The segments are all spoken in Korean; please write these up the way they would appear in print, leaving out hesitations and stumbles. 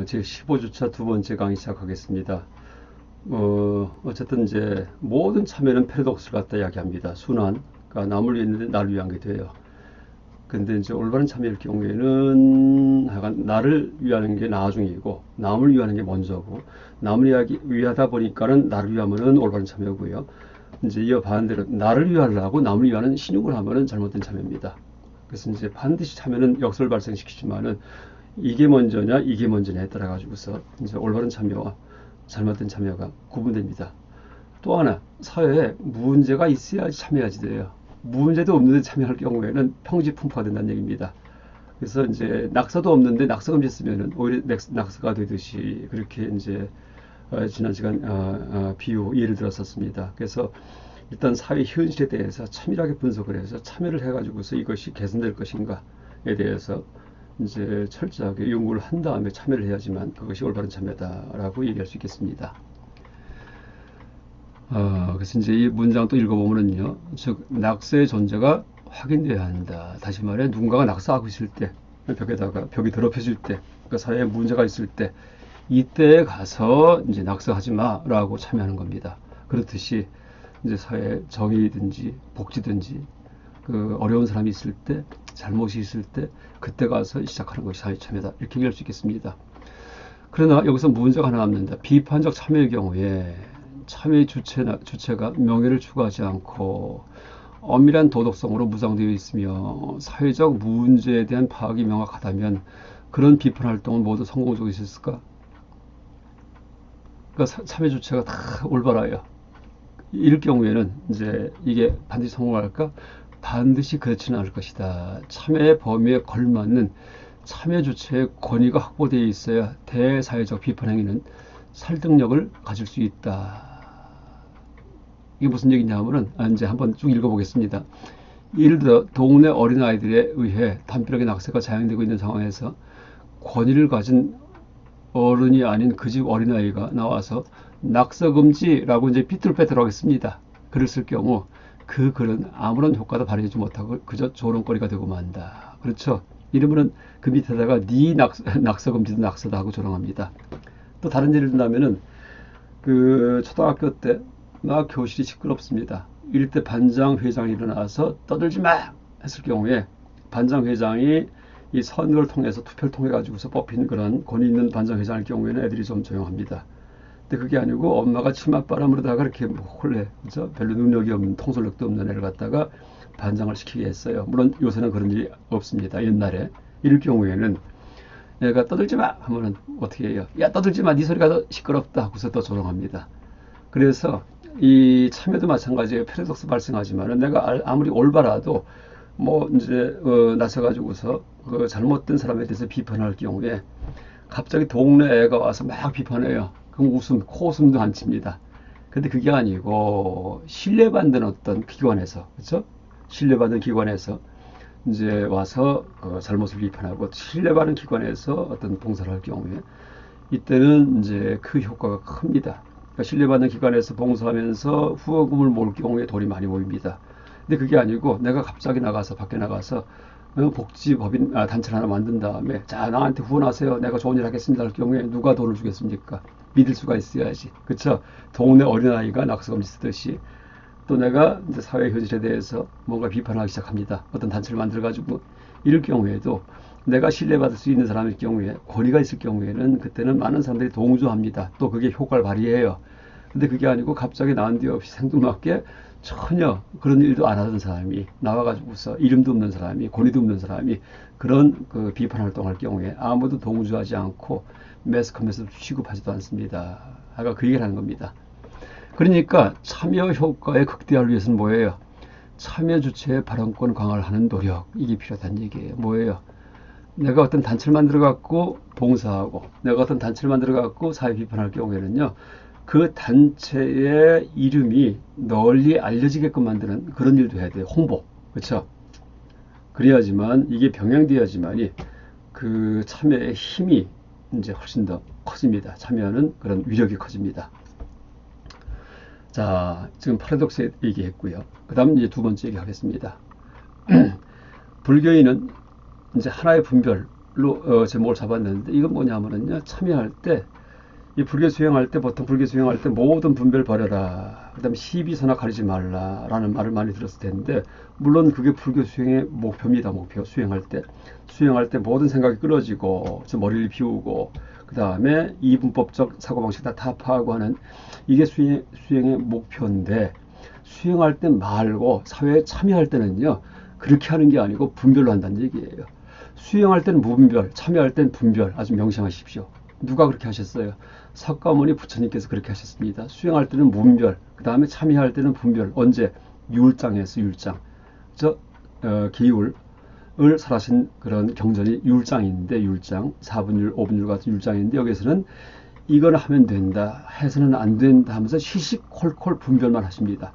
제 15주차 두 번째 강의 시작하겠습니다. 어쨌든 이제 모든 참여는 패러독스를 갖다 이야기합니다. 순환, 그러니까 남을 위해 있는데 나를 위한 게 돼요. 근데 이제 올바른 참여일 경우에는 하여간 나를 위하는 게 나중이고 남을 위하는 게 먼저고 남을 위하다 보니까는 나를 위하면은 올바른 참여고요. 이제 이어 반대로 나를 위하려고 남을 위하는 신용을 하면은 잘못된 참여입니다. 그래서 이제 반드시 참여는 역설을 발생시키지만은 이게 먼저냐 이게 먼저냐에 따라 가지고서 이제 올바른 참여와 잘못된 참여가 구분됩니다. 또 하나 사회에 문제가 있어야지 참여하지 돼요. 문제도 없는데 참여할 경우에는 평지풍파가 된다는 얘기입니다. 그래서 이제 낙서도 없는데 낙서금지 쓰면은 오히려 낙서가 되듯이 그렇게 이제 지난 시간 비유 예를 들었었습니다. 그래서 일단 사회 현실에 대해서 참밀하게 분석을 해서 참여를 해가지고서 이것이 개선될 것인가에 대해서 이제 철저하게 연구를 한 다음에 참여를 해야지만 그것이 올바른 참여다라고 얘기할 수 있겠습니다. 그래서 이제 이 문장 또 읽어보면은요, 즉 낙서의 존재가 확인돼야 한다. 다시 말해 누군가가 낙서하고 있을 때, 벽에다가 벽이 더럽혀질 때, 그러니까 사회에 문제가 있을 때, 이때에 가서 이제 낙서하지 마라고 참여하는 겁니다. 그렇듯이 이제 사회 정의든지 복지든지 그 어려운 사람이 있을 때, 잘못이 있을 때, 그때 가서 시작하는 것이 사회 참여다. 이렇게 얘기할 수 있겠습니다. 그러나 여기서 문제가 하나 남는다. 비판적 참여의 경우에 참여의 주체가 명예를 추구하지 않고 엄밀한 도덕성으로 무장되어 있으며 사회적 문제에 대한 파악이 명확하다면 그런 비판 활동은 모두 성공적일 수 있을까? 그러니까 참여 주체가 다 올바라요. 이럴 경우에는 이제 이게 반드시 성공할까? 반드시 그렇지는 않을 것이다. 참여의 범위에 걸맞는 참여 주체의 권위가 확보되어 있어야 대사회적 비판 행위는 설득력을 가질 수 있다. 이게 무슨 얘기냐면은 이제 한번 쭉 읽어보겠습니다. 예를 들어 동네 어린아이들에 의해 담벼락에 낙서가 자행되고 있는 상황에서 권위를 가진 어른이 아닌 그 집 어린아이가 나와서 낙서 금지라고 이제 삐뚤빼뚤 하겠습니다. 글을 쓸 경우 그 글은 아무런 효과도 발휘하지 못하고 그저 조롱거리가 되고 만다. 그렇죠? 이러면은 그 밑에다가 네 낙서 금지도 낙서다 하고 조롱합니다. 또 다른 예를 든다면은 그 초등학교 때 막 교실이 시끄럽습니다. 이럴 때 반장 회장이 일어나서 떠들지 마 했을 경우에 반장 회장이 이 선거를 통해서 투표를 통해 가지고서 뽑힌 그런 권위 있는 반장 회장일 경우에는 애들이 좀 조용합니다. 근데 그게 아니고 엄마가 치맛바람으로다가 이렇게 홀래 그죠? 별로 능력이 없는 통솔력도 없는 애를 갖다가 반장을 시키게 했어요. 물론 요새는 그런 일이 없습니다. 옛날에 이럴 경우에는 얘가 떠들지 마 하면은 어떻게 해요? 야 떠들지 마, 네 소리가 더 시끄럽다 하고서 또 조롱합니다. 그래서 이 참여도 마찬가지예요. 패러독스 발생하지만은 내가 아무리 올바라도 뭐 이제 나서가지고서 그 잘못된 사람에 대해서 비판할 경우에 갑자기 동네 애가 와서 막 비판해요. 그럼 코웃음도 안 칩니다. 근데 그게 아니고 신뢰받는 어떤 기관에서 그렇죠? 신뢰받는 기관에서 이제 와서 잘못을 비판하고 신뢰받는 기관에서 어떤 봉사를 할 경우에 이때는 이제 그 효과가 큽니다. 그러니까 신뢰받는 기관에서 봉사하면서 후원금을 모을 경우에 돈이 많이 모입니다. 근데 그게 아니고 내가 갑자기 나가서 밖에 나가서 복지법인 단체를 하나 만든 다음에 자 나한테 후원하세요. 내가 좋은 일 하겠습니다 할 경우에 누가 돈을 주겠습니까? 믿을 수가 있어야지. 그렇죠? 동네 어린아이가 낙서금지 쓰듯이 또 내가 이제 사회 현실에 대해서 뭔가 비판하기 시작합니다. 어떤 단체를 만들어 가지고 이럴 경우에도 내가 신뢰받을 수 있는 사람일 경우에 권위가 있을 경우에는 그때는 많은 사람들이 동조합니다. 또 그게 효과를 발휘해요. 근데 그게 아니고 갑자기 난데없이 생뚱맞게 전혀 그런 일도 안 하던 사람이 나와가지고서 이름도 없는 사람이 권위도 없는 사람이 그런 그 비판 활동할 경우에 아무도 동조하지 않고 매스컴에서 취급하지도 않습니다. 아까 그 얘기를 하는 겁니다. 그러니까 참여 효과의 극대화를 위해서는 뭐예요? 참여 주체의 발언권 강화를 하는 노력 이게 필요하다는 얘기예요. 뭐예요? 내가 어떤 단체를 만들어 갖고 봉사하고 내가 어떤 단체를 만들어 갖고 사회 비판할 경우에는요. 그 단체의 이름이 널리 알려지게끔 만드는 그런 일도 해야 돼요. 홍보. 그렇죠? 그래야지만 이게 병행돼야지만이 그 참여의 힘이 이제 훨씬 더 커집니다. 참여하는 그런 위력이 커집니다. 자, 지금 파라독스 얘기했고요. 그 다음 이제 두 번째 얘기하겠습니다. 불교인은 이제 하나의 분별을 제목을 잡았는데 이건 뭐냐면은요, 참여할 때, 이 불교 수행할 때, 보통 불교 수행할 때 모든 분별 버려라, 그 다음에 시비서나 가리지 말라 라는 말을 많이 들었을 텐데, 물론 그게 불교 수행의 목표입니다. 목표. 수행할 때 모든 생각이 끊어지고 머리를 비우고, 그 다음에 이분법적 사고방식 다 파하고 하는, 이게 수행의 목표인데, 수행할 때 말고 사회에 참여할 때는요, 그렇게 하는 게 아니고 분별로 한다는 얘기예요. 수행할 때는 무분별, 참여할 때는 분별. 아주 명심하십시오. 누가 그렇게 하셨어요? 석가모니 부처님께서 그렇게 하셨습니다. 수행할 때는 무분별, 그 다음에 참여할 때는 분별. 언제? 율장에서 율장. 기율을 설하신 그런 경전이 율장인데, 율장, 4분율, 5분율 같은 율장인데, 여기서는 이걸 하면 된다, 해서는 안 된다 하면서 시시콜콜 분별만 하십니다.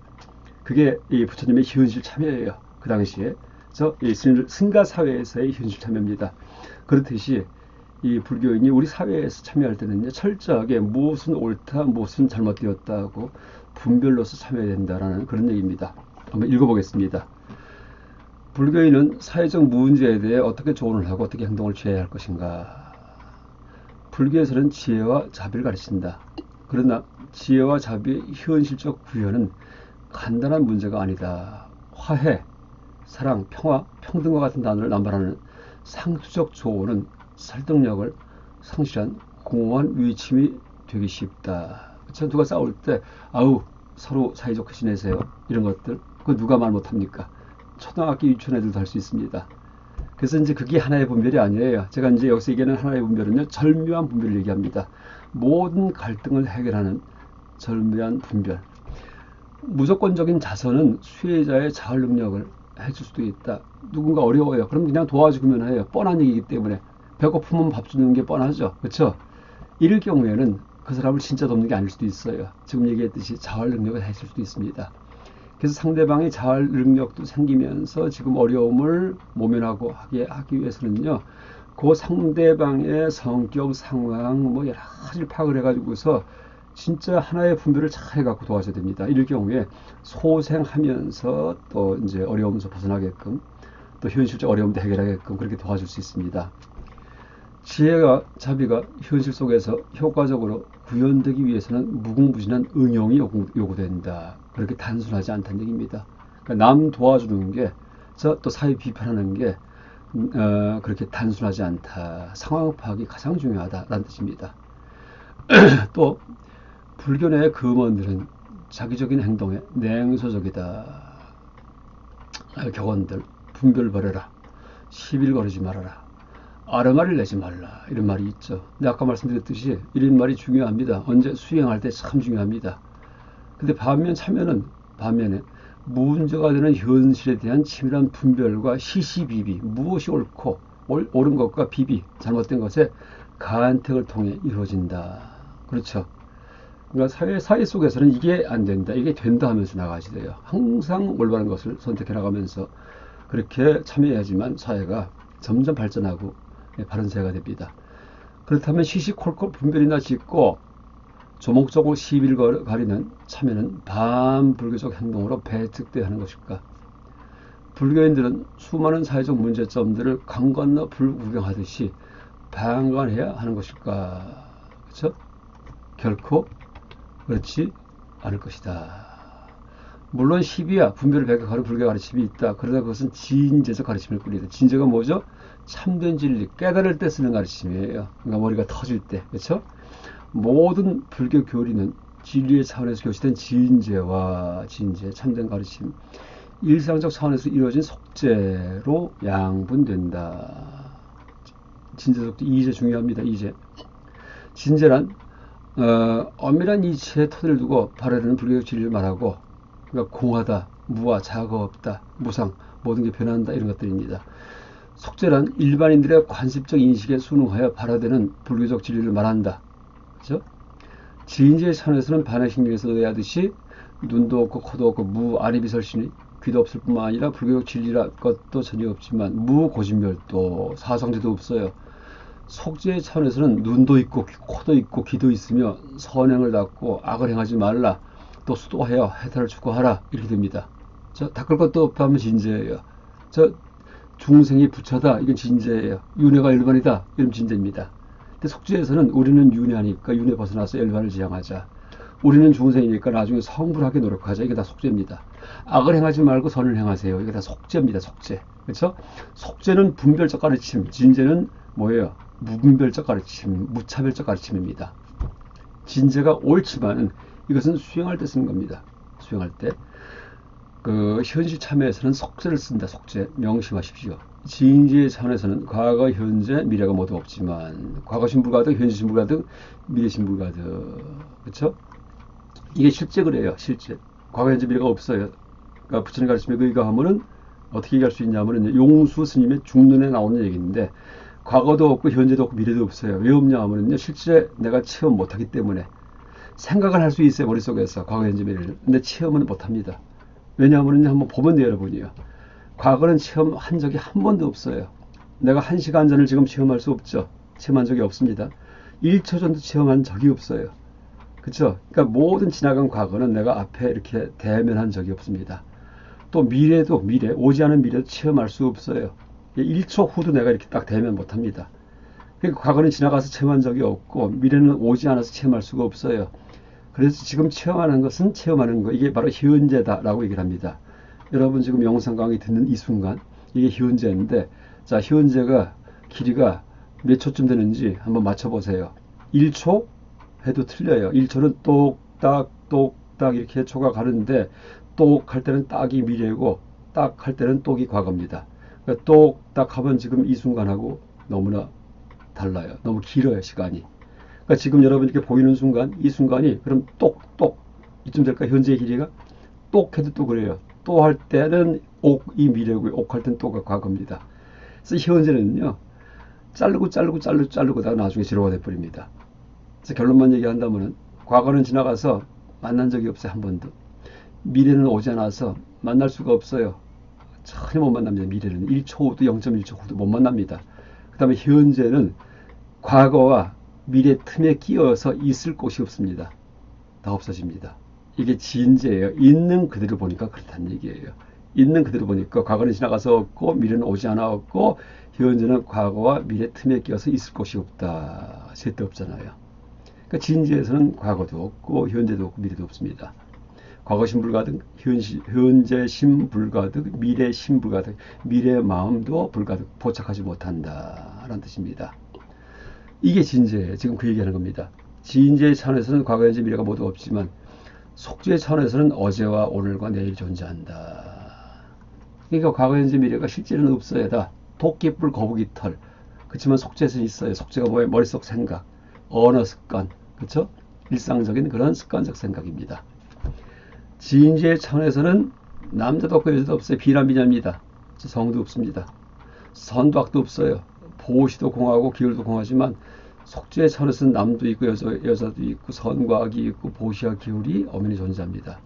그게 이 부처님의 현실 참여예요. 그 당시에. 이 승가 사회에서의 현실 참여입니다. 그렇듯이 이 불교인이 우리 사회에서 참여할 때는요, 철저하게 무엇은 옳다, 무엇은 잘못되었다고 분별로서 참여해야 된다라는 그런 얘기입니다. 한번 읽어보겠습니다. 불교인은 사회적 문제에 대해 어떻게 조언을 하고 어떻게 행동을 취해야 할 것인가. 불교에서는 지혜와 자비를 가르친다. 그러나 지혜와 자비의 현실적 구현은 간단한 문제가 아니다. 화해, 사랑, 평화, 평등과 같은 단어를 남발하는 상투적 조언은 설득력을 상실한 공허한 위침이 되기 쉽다. 그쵸? 누가 싸울 때 아우 서로 사이좋게 지내세요, 이런 것들, 그거 누가 말 못합니까? 초등학교 유치원 애들도 할 수 있습니다. 그래서 이제 그게 하나의 분별이 아니에요. 제가 이제 여기서 얘기하는 하나의 분별은요, 절묘한 분별을 얘기합니다. 모든 갈등을 해결하는 절묘한 분별. 무조건적인 자선은 수혜자의 자활 능력을 해줄 수도 있다. 누군가 어려워요. 그럼 그냥 도와주면 해요. 뻔한 얘기이기 때문에. 배고프면 밥 주는 게 뻔하죠. 그렇죠? 이럴 경우에는 그 사람을 진짜 돕는 게 아닐 수도 있어요. 지금 얘기했듯이 자활 능력을 해줄 수도 있습니다. 그래서 상대방의 자활 능력도 생기면서 지금 어려움을 모면하고 하기 위해서는요, 그 상대방의 성격, 상황, 뭐 여러 가지를 파악을 해가지고서 진짜 하나의 분별을 잘 해갖고 도와줘야 됩니다. 이럴 경우에 소생하면서 또 이제 어려움에서 벗어나게끔, 또 현실적 어려움도 해결하게끔 그렇게 도와줄 수 있습니다. 지혜와 자비가 현실 속에서 효과적으로 구현되기 위해서는 무궁무진한 응용이 요구된다. 그렇게 단순하지 않다는 얘기입니다. 그러니까 남 도와주는 게, 또 사회 비판하는 게 그렇게 단순하지 않다. 상황 파악이 가장 중요하다라는 뜻입니다. 또 불교 내 금원들은 자기적인 행동에 냉소적이다. 격언들, 분별 버려라, 시비를 거르지 말아라, 아르마를 내지 말라, 이런 말이 있죠. 근데 아까 말씀드렸듯이 이런 말이 중요합니다. 언제? 수행할 때 참 중요합니다. 근데 반면에 문제가 되는 현실에 대한 치밀한 분별과 시시비비, 무엇이 옳고 옳은 것과 비비, 잘못된 것의 간택을 통해 이루어진다. 그렇죠. 그러니까 사회 속에서는 이게 안 된다, 이게 된다 하면서 나가야 돼요. 항상 올바른 것을 선택해 나가면서 그렇게 참여해야지만 사회가 점점 발전하고 바른 사회가 됩니다. 그렇다면 시시콜콜 분별이나 짓고 조목조목 시비를 가리는 참여는 반불교적 행동으로 배척되어야 하는 것일까? 불교인들은 수많은 사회적 문제점들을 강 건너 불구경하듯이 방관해야 하는 것일까? 그렇죠? 결코 그렇지 않을 것이다. 물론 시비야 분별을 배격하는 불교 가르침이 있다. 그러나 그것은 진제적 가르침일 뿐이다. 진제가 뭐죠? 참된 진리, 깨달을 때 쓰는 가르침이에요. 그러니까 머리가 터질 때, 그렇죠? 모든 불교 교리는 진리의 차원에서 교시된 진제, 참된 가르침, 일상적 차원에서 이루어진 속죄로 양분된다. 진제 속죄, 이제 중요합니다. 이제 진제란 엄밀한 이치의 토대를 두고 발휘하는 불교적 진리를 말하고, 그러니까 공하다, 무아, 자가 없다, 무상, 모든 게 변한다, 이런 것들입니다. 속죄란 일반인들의 관습적 인식에 순응하여 발화되는 불교적 진리를 말한다. 그죠? 진지의 차원에서는 반야신경에서 의하듯이 눈도 없고 코도 없고 무, 아리비설신이 귀도 없을 뿐만 아니라 불교적 진리라 것도 전혀 없지만 무고진멸도, 사성제도 없어요. 속죄의 차원에서는 눈도 있고 코도 있고 귀도 있으며 선행을 닦고 악을 행하지 말라, 또 수도하여 해탈을 추구하라, 이렇게 됩니다. 닦을 것도 없다 하면 진제예요. 중생이 부처다. 이건 진재예요. 윤회가 일반이다. 이건 진재입니다. 근데 속죄에서는 우리는 윤회하니까 윤회 벗어나서 일반을 지향하자. 우리는 중생이니까 나중에 성불하게 노력하자. 이게 다 속죄입니다. 악을 행하지 말고 선을 행하세요. 이게 다 속죄입니다. 속죄. 그렇죠? 속죄는 분별적 가르침, 진죄는 뭐예요? 무분별적 가르침, 무차별적 가르침입니다. 진죄가 옳지만 이것은 수행할 때 쓰는 겁니다. 수행할 때. 그 현실 참여에서는 속죄를 쓴다. 속죄. 명심하십시오. 진지의 차원에서는 과거, 현재, 미래가 모두 없지만 과거 신불가득, 현재 신불가득, 미래 신불가득. 그렇죠? 이게 실제 그래요. 실제. 과거, 현재, 미래가 없어요. 그러니까 부처님 가르침에 의거하면은 어떻게 얘기할 수 있냐면은 용수 스님의 중론에 나오는 얘기인데 과거도 없고 현재도 없고 미래도 없어요. 왜 없냐 하면은요. 실제 내가 체험 못하기 때문에 생각을 할 수 있어요. 머릿속에서 과거, 현재, 미래를. 근데 체험은 못합니다. 왜냐하면 한번 보면 돼요, 여러분이요. 과거는 체험한 적이 한 번도 없어요. 내가 1시간 전을 지금 체험할 수 없죠. 체험한 적이 없습니다. 1초 전도 체험한 적이 없어요. 그렇죠? 그러니까 모든 지나간 과거는 내가 앞에 이렇게 대면한 적이 없습니다. 또 미래도 오지 않은 미래도 체험할 수 없어요. 1초 후도 내가 이렇게 딱 대면 못합니다. 그러니까 과거는 지나가서 체험한 적이 없고 미래는 오지 않아서 체험할 수가 없어요. 그래서 지금 체험하는 것은 체험하는 거, 이게 바로 현재다라고 얘기를 합니다. 여러분 지금 영상 강의 듣는 이 순간 이게 현재인데, 자, 현재가 길이가 몇 초쯤 되는지 한번 맞춰보세요. 1초 해도 틀려요. 1초는 똑딱 똑딱 이렇게 초가 가는데 똑 할 때는 딱이 미래고 딱 할 때는 똑이 과거입니다. 그러니까 똑딱 하면 지금 이 순간하고 너무나 달라요. 너무 길어요, 시간이. 그러니까 지금 여러분 이렇게 보이는 순간, 이 순간이 그럼 똑똑 이쯤 될까? 현재의 길이가 똑 해도 또 그래요. 또 할 때는 옥이 미래고요. 옥 할 때는 또가 과거입니다. 그래서 현재는요, 자르고 나중에 제로가 돼버립니다. 그래서 결론만 얘기한다면은 과거는 지나가서 만난 적이 없어요. 한 번도. 미래는 오지 않아서 만날 수가 없어요. 전혀 못 만납니다. 미래는 1초 후도 0.1초 후도 못 만납니다. 그 다음에 현재는 과거와 미래 틈에 끼어서 있을 곳이 없습니다. 다 없어집니다. 이게 진재예요. 있는 그대로 보니까 그렇다는 얘기예요. 있는 그대로 보니까 과거는 지나가서 없고 미래는 오지 않아 없고 현재는 과거와 미래 틈에 끼어서 있을 곳이 없다. 절대 없잖아요. 그러니까 진재에서는 과거도 없고 현재도 없고 미래도 없습니다. 과거 신불가득, 현재 신불가득, 미래 신불가득, 미래의 마음도 불가득, 포착하지 못한다라는 뜻입니다. 이게 진재예요. 지금 그 얘기하는 겁니다. 진재의 차원에서는 과거, 현재, 미래가 모두 없지만 속죄의 차원에서는 어제와 오늘과 내일 존재한다. 그러니까 과거, 현재, 미래가 실제는 없어요. 다 토끼뿔, 거북이 털. 그렇지만 속죄에서는 있어요. 속죄가 뭐예요? 머릿속 생각, 언어 습관, 그렇죠? 일상적인 그런 습관적 생각입니다. 진재의 차원에서는 남자도 없고 여자도 없어요. 비남비녀입니다. 성도 없습니다. 선도 악도 없어요. 보시도 공하고 기울도 공하지만 속죄의 차원에서는 남도 있고 여자도 있고 선과 악이 있고 보시와 기울이 엄연히 존재합니다.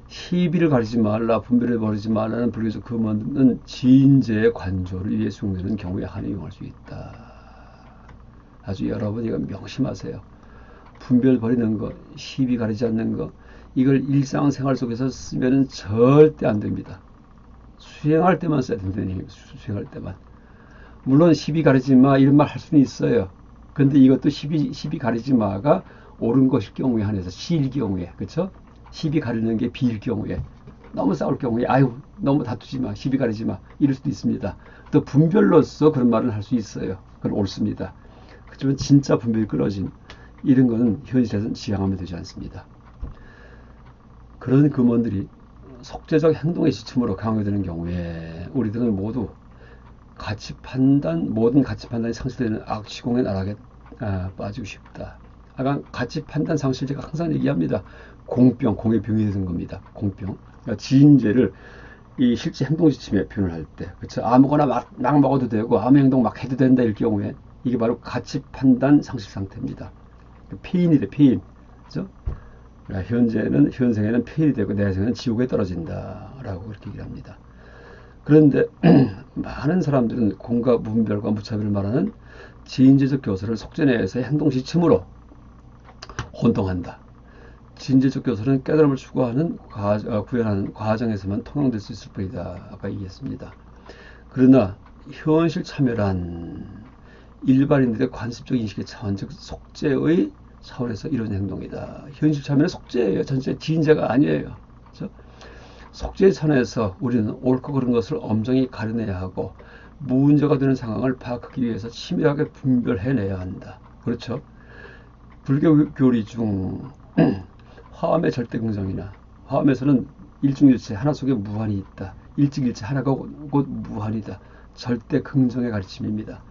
시비를 가리지 말라, 분별을 버리지 말라는 불교적 근원은 진재의 관조를 위해 숙내는 경우에 한이 용할 수 있다. 아주 여러분 이거 명심하세요. 분별 버리는 거, 시비 가리지 않는 거, 이걸 일상생활 속에서 쓰면 절대 안 됩니다. 수행할 때만 써야 된다는 얘기입니다. 수행할 때만. 물론 시비 가리지 마 이런 말 할 수는 있어요. 근데 이것도 시비 가리지 마가 옳은 것일 경우에 한해서 시일 경우에, 그렇죠? 시비 가리는 게 비일 경우에, 너무 싸울 경우에 아유 너무 다투지 마, 시비 가리지 마 이럴 수도 있습니다. 또 분별로서 그런 말을 할 수 있어요. 그건 옳습니다. 그렇지만 진짜 분별이 끊어진 이런 거는 현실에서는 지향하면 되지 않습니다. 그런 근원들이 속죄적 행동의 지침으로 강요되는 경우에 우리들은 모두 모든 가치 판단이 상실되는 악시공의 나락에 빠지고 싶다. 약간 가치 판단 상실, 제가 항상 얘기합니다. 공의 병이 되는 겁니다. 공병. 그러니까 진죄를 이 실제 행동 지침에 표현을 할 때, 그렇죠? 아무거나 막 먹어도 되고 아무 행동 막 해도 된다 일 경우에 이게 바로 가치 판단 상실 상태입니다. 폐인이 돼, 폐인. 그렇죠? 현생에는 폐인이 되고 내생에는 지옥에 떨어진다라고 그렇게 얘기를 합니다. 그런데 많은 사람들은 공과 무분별과 무차별을 말하는 진재적 교설을 속죄 내에서의 행동 지침으로 혼동한다. 진재적 교설은 깨달음을 추구하는 구현하는 과정에서만 통용될 수 있을 뿐이다. 아까 얘기했습니다. 그러나 현실 참여란 일반인들의 관습적 인식의 차원, 즉 속죄의 차원에서 이루어진 행동이다. 현실 참여는 속죄예요. 전체 지인제가 아니에요. 그렇죠? 속죄의 차원에서 우리는 옳고 그른 것을 엄정히 가려내야 하고 문제가 되는 상황을 파악하기 위해서 치밀하게 분별해내야 한다. 그렇죠? 불교 교리 중 화엄의 절대 긍정이나 화엄에서는 일중일체 하나 속에 무한이 있다. 일직일체 하나가 곧 무한이다. 절대 긍정의 가르침입니다.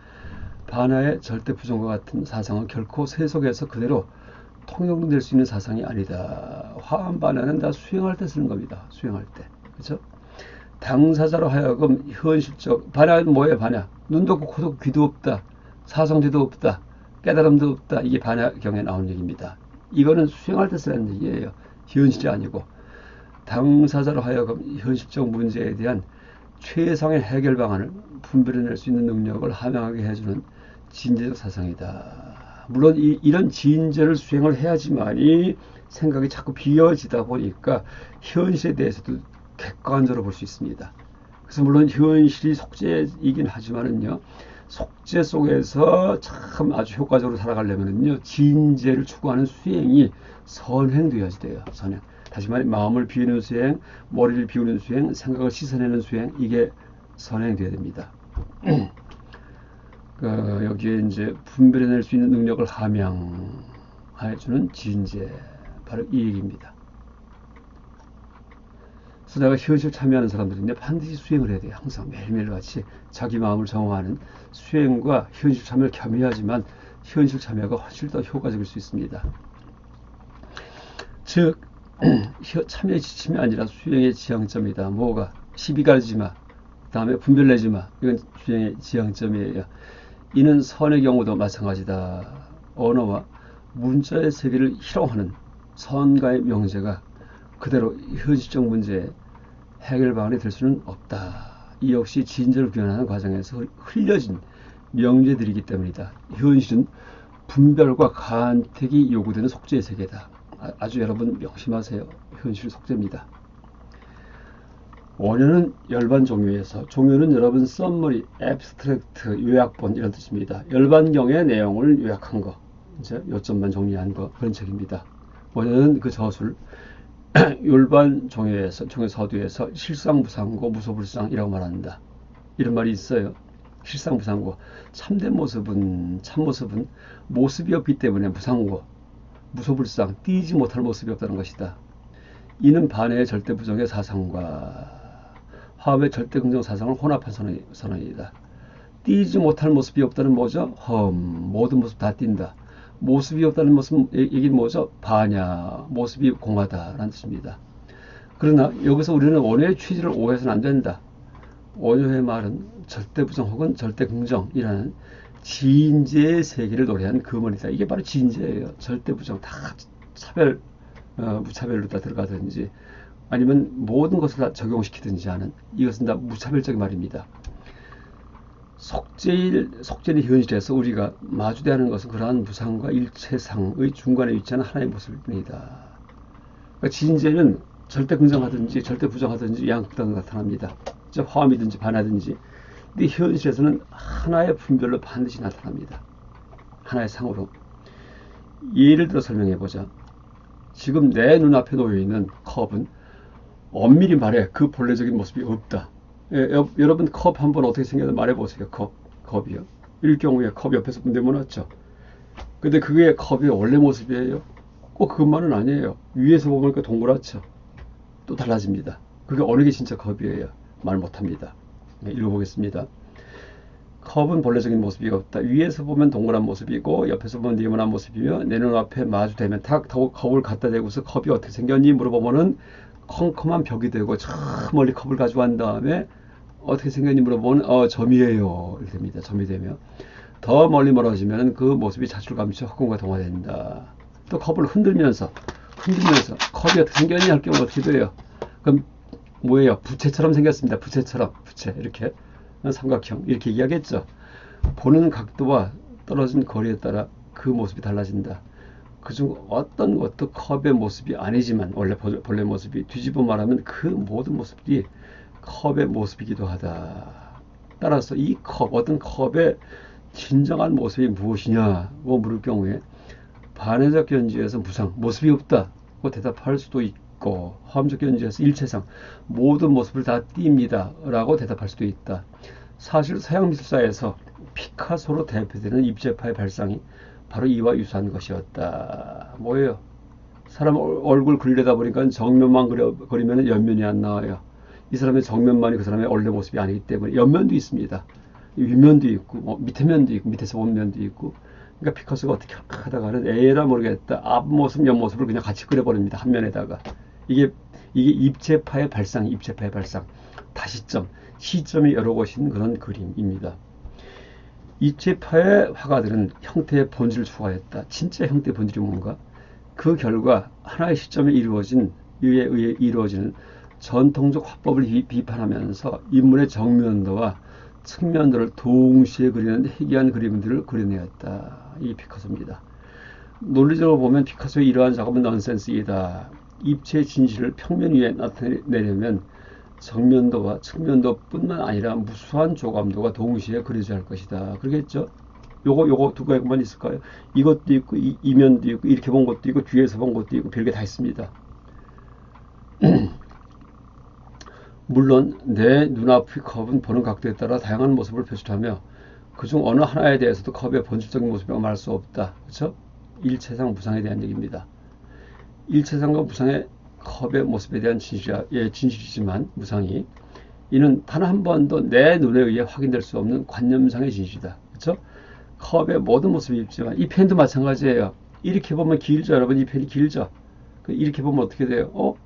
반하의 절대 부정과 같은 사상은 결코 세속에서 그대로 통용될 수 있는 사상이 아니다. 화엄 반하는 다 수행할 때 쓰는 겁니다. 수행할 때. 그렇죠? 당사자로 하여금 현실적 반야는 뭐예요? 반야 눈도 없고 코도 없고 귀도 없다, 사성제도 없다, 깨달음도 없다. 이게 반야경에 나온 얘기입니다. 이거는 수행할 때 쓰는 얘기예요. 현실이 아니고 당사자로 하여금 현실적 문제에 대한 최상의 해결 방안을 분별해낼 수 있는 능력을 함양하게 해주는 진제적 사상이다. 물론 이런 진제를 수행을 해야지만이 생각이 자꾸 비어지다 보니까 현실에 대해서도 객관적으로 볼 수 있습니다. 그래서 물론 현실이 속죄이긴 하지만은요, 속죄 속에서 참 아주 효과적으로 살아가려면은요, 진죄를 추구하는 수행이 선행되어야지 돼요. 선행. 다시 말해 마음을 비우는 수행, 머리를 비우는 수행, 생각을 씻어내는 수행, 이게 선행되어야 됩니다. 여기에 이제 분별해낼 수 있는 능력을 함양해주는 진죄, 바로 이 얘기입니다. 그래서 내가 현실 참여하는 사람들인데 반드시 수행을 해야 돼요. 항상 매일매일 같이 자기 마음을 정화하는 수행과 현실 참여를 겸해야지만 현실 참여가 훨씬 더 효과적일 수 있습니다. 즉 참여의 지침이 아니라 수행의 지향점이다. 뭐가? 시비 가르지 마, 그 다음에 분별내지 마. 이건 수행의 지향점이에요. 이는 선의 경우도 마찬가지다. 언어와 문자의 세계를 희롱하는 선가의 명제가 그대로 현실적 문제의 해결 방안이 될 수는 없다. 이 역시 진절을 구현하는 과정에서 흘려진 명제들이기 때문이다. 현실은 분별과 간택이 요구되는 속죄의 세계다. 아주 여러분 명심하세요. 현실 속죄입니다. 원효는 열반 종요에서, 종요는 여러분 썸머리, 앱스트랙트, 요약본 이런 뜻입니다. 열반경의 내용을 요약한 거, 이제 요점만 정리한 거, 그런 책입니다. 원효는 그 저술 열반 종요에서, 종요서두에서 실상부상고 무소불상이라고 말한다. 이런 말이 있어요. 실상부상고, 참된 모습은, 참모습은 모습이 없기 때문에 부상고, 무소불상, 띄지 못할 모습이 없다는 것이다. 이는 반해의 절대 부정의 사상과 화엄의 절대 긍정 사상을 혼합한 선언이다. 띄지 못할 모습이 없다는 뭐죠? 모든 모습 다 띈다. 모습이 없다는 모습, 얘기는 뭐죠? 반야, 모습이 공하다라는 뜻입니다. 그러나 여기서 우리는 원효의 취지를 오해해서는 안 된다. 원효의 말은 절대 부정 혹은 절대 긍정이라는 진제의 세계를 노래한 금원이다. 이게 바로 진제예요. 절대 부정 다 차별, 무차별로 다 들어가든지 아니면 모든 것을 다 적용시키든지 하는, 이것은 다 무차별적인 말입니다. 속죄의 현실에서 우리가 마주대하는 것은 그러한 무상과 일체상의 중간에 위치하는 하나의 모습일 뿐이다. 그러니까 진제는 절대 긍정하든지 절대 부정하든지 양극단으로 나타납니다. 화음이든지 반하든지. 근데 현실에서는 하나의 분별로 반드시 나타납니다. 하나의 상으로. 예를 들어 설명해보자. 지금 내 눈앞에 놓여있는 컵은 엄밀히 말해 그 본래적인 모습이 없다. 여러분 컵 한번 어떻게 생겼는지 말해보세요. 컵이요. 일 경우에 컵 옆에서 네모났죠. 근데 그게 컵의 원래 모습이에요. 꼭 그것만은 아니에요. 위에서 보면 동그랗죠. 또 달라집니다. 그게 어느 게 진짜 컵이에요. 말 못합니다. 읽어보겠습니다. 컵은 본래적인 모습이 없다. 위에서 보면 동그란 모습이고 옆에서 보면 네모난 모습이며 내 눈앞에 마주대면 탁 컵을 갖다 대고서 컵이 어떻게 생겼니 물어보면은 컴컴한 벽이 되고 저 멀리 컵을 가져간 다음에 어떻게 생겼니 물어보면 점이에요 이렇게 됩니다. 점이 되면 더 멀리 멀어지면 그 모습이 자출감치 허공과 동화된다. 또 컵을 흔들면서 컵이 어떻게 생겼니 할 경우 어떻게 돼요? 그럼 뭐예요? 부채처럼 생겼습니다. 부채처럼, 부채 이렇게 삼각형 이렇게 얘기하겠죠. 보는 각도와 떨어진 거리에 따라 그 모습이 달라진다. 그중 어떤 것도 컵의 모습이 아니지만 원래 본래 모습이 뒤집어 말하면 그 모든 모습이 컵의 모습이기도 하다. 따라서 이 컵, 어떤 컵의 진정한 모습이 무엇이냐고 물을 경우에 반해적 견지에서 무상, 모습이 없다고 대답할 수도 있고, 화음적 견지에서 일체상, 모든 모습을 다 띱니다 라고 대답할 수도 있다. 사실 서양 미술사에서 피카소로 대표되는 입체파의 발상이 바로 이와 유사한 것이었다. 뭐예요? 사람 얼굴 그리려다 보니까 정면만 그리면 옆면이 안 나와요. 이 사람의 정면만이 그 사람의 원래 모습이 아니기 때문에 옆면도 있습니다. 윗면도 있고, 밑에 면도 있고, 밑에서 본 면도 있고. 그러니까 피카소가 어떻게 하다가는 에라 모르겠다. 앞모습, 옆모습을 그냥 같이 그려버립니다. 한 면에다가. 이게 입체파의 발상, 입체파의 발상. 다시점, 시점이 여러 곳인 그런 그림입니다. 입체파의 화가들은 형태의 본질을 추구하였다. 진짜 형태의 본질이 뭔가? 그 결과 하나의 시점에 의해 이루어지는 전통적 화법을 비판하면서 인물의 정면도와 측면도를 동시에 그리는 희귀한 그림들을 그려내었다. 이 피카소입니다. 논리적으로 보면 피카소의 이러한 작업은 넌센스이다. 입체의 진실을 평면 위에 나타내려면 정면도와 측면도뿐만 아니라 무수한 조감도가 동시에 그려져야 할 것이다. 그러겠죠? 요거 두 가지만 있을까요? 이것도 있고 이면도 있고 이렇게 본 것도 있고 뒤에서 본 것도 있고 별게 다 있습니다. 물론 내 눈앞의 컵은 보는 각도에 따라 다양한 모습을 표출하며 그중 어느 하나에 대해서도 컵의 본질적인 모습이라고 말할 수 없다. 그렇죠? 일체상 무상에 대한 얘기입니다. 일체상과 무상의 컵의 모습에 대한 진실이지만 무상이 이는 단 한 번도 내 눈에 의해 확인될 수 없는 관념상의 진실이다. 그렇죠? 컵의 모든 모습이 있지만 이 펜도 마찬가지예요. 이렇게 보면 길죠, 여러분. 이 펜이 길죠. 이렇게 보면 어떻게 돼요?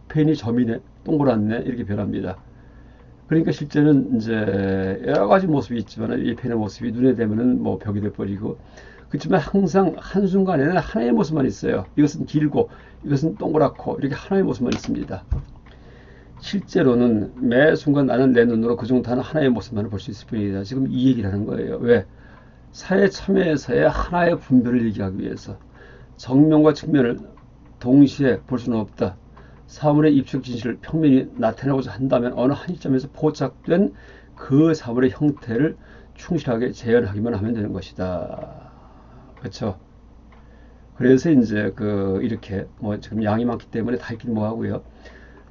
펜이 점이네, 동그랗네, 이렇게 변합니다. 그러니까 실제는 이제 여러 가지 모습이 있지만 이 펜의 모습이 눈에 대면은 뭐 벽이 돼버리고, 그렇지만 항상 한순간에는 하나의 모습만 있어요. 이것은 길고 이것은 동그랗고 이렇게 하나의 모습만 있습니다. 실제로는 매 순간 나는 내 눈으로 그중 단 하나의 모습만을 볼 수 있을 뿐이다. 지금 이 얘기를 하는 거예요. 왜? 사회 참여에서의 하나의 분별을 얘기하기 위해서 정면과 측면을 동시에 볼 수는 없다. 사물의 입적 진실을 평면이 나타내고자 한다면 어느 한 시점에서 포착된 그 사물의 형태를 충실하게 재현하기만 하면 되는 것이다. 그렇죠? 그래서 이제 이렇게 지금 양이 많기 때문에 다 읽긴 뭐하고요.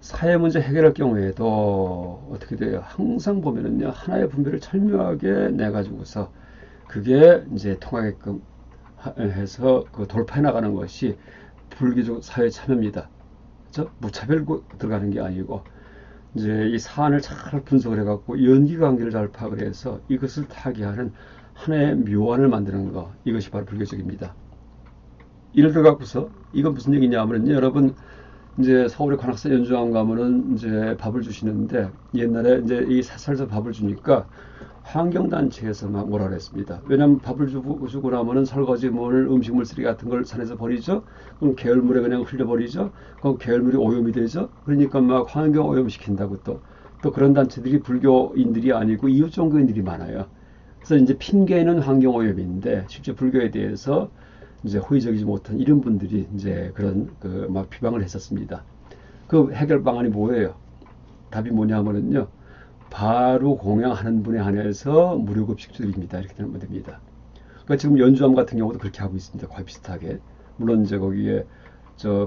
사회 문제 해결할 경우에도 어떻게 돼요? 항상 보면은요, 하나의 분별을 철저하게 내 가지고서 그게 이제 통하게끔 해서 돌파해 나가는 것이 불교적 사회 참여입니다. 그렇죠? 무차별로 들어가는 게 아니고 이제 이 사안을 잘 분석을 해갖고 연기관계를 잘 파악을 해서 이것을 타개하는 하나의 묘안을 만드는 거, 이것이 바로 불교적입니다. 예를 들어 갖고서 이건 무슨 얘기냐 하면요, 여러분 이제 서울의 관악산 연주원 가면은 이제 밥을 주시는데 옛날에 이제 이 사설에서 밥을 주니까 환경단체에서 막 뭐라 그랬습니다. 왜냐면 밥을 주고 나면은 설거지물, 음식물 쓰레기 같은 걸 산에서 버리죠. 그럼 계열물에 그냥 흘려버리죠. 그럼 계열물이 오염이 되죠. 그러니까 막 환경 오염시킨다고 또 그런 단체들이 불교인들이 아니고 이웃 종교인들이 많아요. 그래서 이제 핑계는 환경 오염인데 실제 불교에 대해서 이제 호의적이지 못한 이런 분들이 이제 그런 막 비방을 했었습니다. 그 해결 방안이 뭐예요? 답이 뭐냐면은요, 바로 공양하는 분에 한해서 무료급식 드립니다. 이렇게 되면 됩니다. 그러니까 지금 연주함 같은 경우도 그렇게 하고 있습니다. 거의 비슷하게. 물론 이제 거기에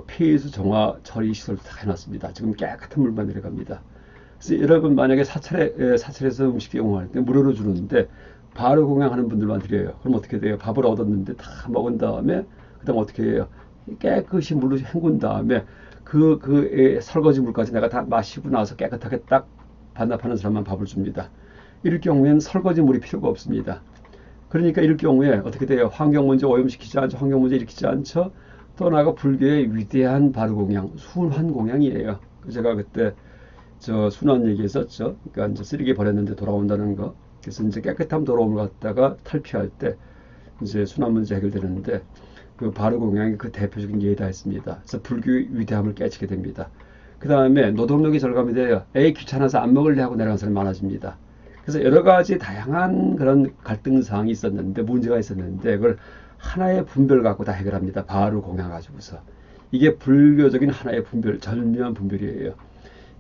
폐수 정화 처리 시설도 다 해놨습니다. 지금 깨끗한 물만 내려갑니다. 그래서 여러분 만약에 사찰에서 음식 이용할 때 무료로 주는데 바로 공양하는 분들만 드려요. 그럼 어떻게 돼요? 밥을 얻었는데 다 먹은 다음에 그다음 어떻게 해요? 깨끗이 물로 헹군 다음에 설거지 물까지 내가 다 마시고 나서 깨끗하게 딱 반납하는 사람만 밥을 줍니다. 이럴 경우에는 설거지 물이 필요가 없습니다. 그러니까 이럴 경우에 어떻게 돼요? 환경 문제 오염시키지 않죠. 환경 문제 일으키지 않죠. 또 나아가 불교의 위대한 바르공양, 순환공양이에요. 제가 그때 순환 얘기했었죠. 그러니까 이제 쓰레기 버렸는데 돌아온다는 거. 그래서 이제 깨끗한 돌아옴을 갖다가 탈피할 때 이제 순환 문제 해결되는데 그 바르공양이 그 대표적인 예다 했습니다. 그래서 불교의 위대함을 깨치게 됩니다. 그 다음에 노동력이 절감이 돼요. 에이 귀찮아서 안 먹을래 하고 내려가는 사람이 많아집니다. 그래서 여러 가지 다양한 그런 갈등사항이 있었는데 문제가 있었는데 그걸 하나의 분별 갖고 다 해결합니다. 바로 공양 가지고서. 이게 불교적인 하나의 분별, 절묘한 분별이에요.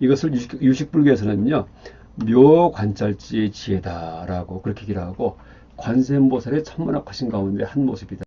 이것을 유식불교에서는요, 묘관찰지의 지혜다라고 그렇게 얘기를 하고 관세음보살의 천문학하신 가운데 한 모습이다.